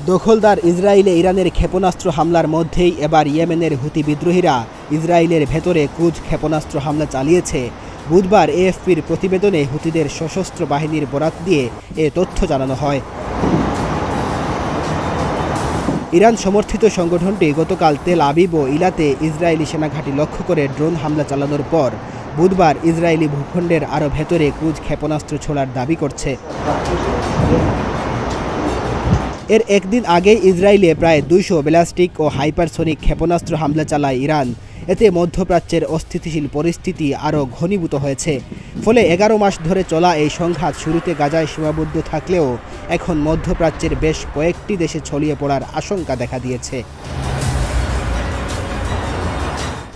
দখলদার ইসরায়েলে ইরানের ক্ষেপণাস্ত্র হামলার মধ্যেই এবার ইয়েমেনের হুতি বিদ্রোহীরা ইসরায়েলের ভেতরে ক্রুজ ক্ষেপণাস্ত্র হামলা চালিয়েছে। বুধবার এএফপির প্রতিবেদনে হুতিদের সশস্ত্র বাহিনীর বরাত দিয়ে এ তথ্য জানানো হয়। ইরান সমর্থিত সংগঠনটি গতকাল তেল আবিব ও ইলাতে ইসরায়েলি সেনাঘাঁটি লক্ষ্য করে ড্রোন হামলা চালানোর পর বুধবার ইসরায়েলি ভূখণ্ডের আরও ভেতরে ক্রুজ ক্ষেপণাস্ত্র ছোড়ার দাবি করছে। এর একদিন আগেই ইসরায়েলে প্রায় 200 ব্যালিস্টিক ও হাইপারসনিক ক্ষেপণাস্ত্র হামলা চালায় ইরান। এতে মধ্যপ্রাচ্যের অস্থিতিশীল পরিস্থিতি আরও ঘনীভূত হয়েছে। ফলে 11 মাস ধরে চলা এই সংঘাত শুরুতে গাজায় সীমাবদ্ধ থাকলেও এখন মধ্যপ্রাচ্যের বেশ কয়েকটি দেশে ছড়িয়ে পড়ার আশঙ্কা দেখা দিয়েছে।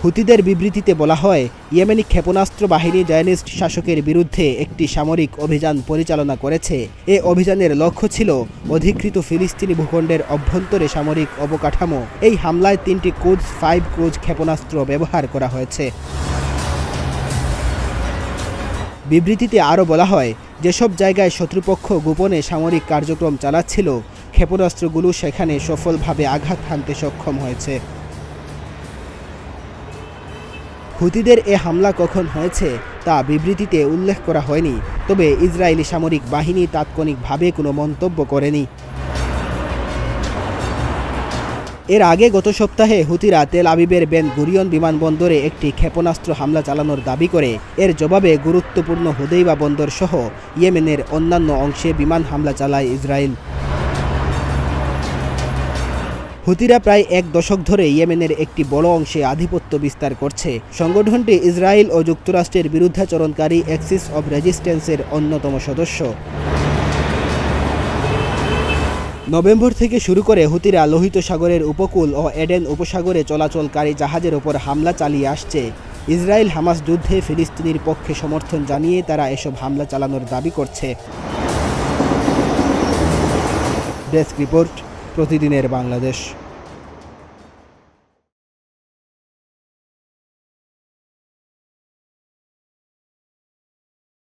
হুতিদের বিবৃতিতে বলা হয়, ইয়েমেনি ক্ষেপণাস্ত্র বাহিনী জায়নিস্ট শাসকের বিরুদ্ধে একটি সামরিক অভিযান পরিচালনা করেছে। এ অভিযানের লক্ষ্য ছিল অধিকৃত ফিলিস্তিনি ভূখণ্ডের অভ্যন্তরে সামরিক অবকাঠামো। এই হামলায় 3টি কুদস 5 ক্রুজ ক্ষেপণাস্ত্র ব্যবহার করা হয়েছে। বিবৃতিতে আরও বলা হয়, যেসব জায়গায় শত্রুপক্ষ গোপনে সামরিক কার্যক্রম চালাচ্ছিল, ক্ষেপণাস্ত্রগুলো সেখানে সফলভাবে আঘাত হানতে সক্ষম হয়েছে। হুতিদের এ হামলা কখন হয়েছে তা বিবৃতিতে উল্লেখ করা হয়নি, তবে ইসরায়েলি সামরিক বাহিনী তাৎক্ষণিকভাবে কোনো মন্তব্য করেনি। এর আগে গত সপ্তাহে হুতিরা তেল আবিবের বেন গুরিয়ন বিমানবন্দরে একটি ক্ষেপণাস্ত্র হামলা চালানোর দাবি করে এর জবাবে গুরুত্বপূর্ণ হুদেইবা বন্দর সহ ইয়েমেনের অন্যান্য অংশে বিমান হামলা চালায় ইসরায়েল। হুতিরা প্রায় 1 দশক ধরে ইয়েমেনের একটি বড় অংশে আধিপত্য বিস্তার করছে। সংগঠনটি ইসরায়েল ও যুক্তরাষ্ট্রের বিরুদ্ধাচরণকারী অ্যাক্সিস অব রেজিস্ট্যান্সের অন্যতম সদস্য। নভেম্বর থেকে শুরু করে হুতিরা লোহিত সাগরের উপকূল ও এডেন উপসাগরে চলাচলকারী জাহাজের ওপর হামলা চালিয়ে আসছে। ইসরায়েল হামাস যুদ্ধে ফিলিস্তিনির পক্ষে সমর্থন জানিয়ে তারা এসব হামলা চালানোর দাবি করছে। ডেস্ক রিপোর্ট, প্রতিদিনের বাংলাদেশ।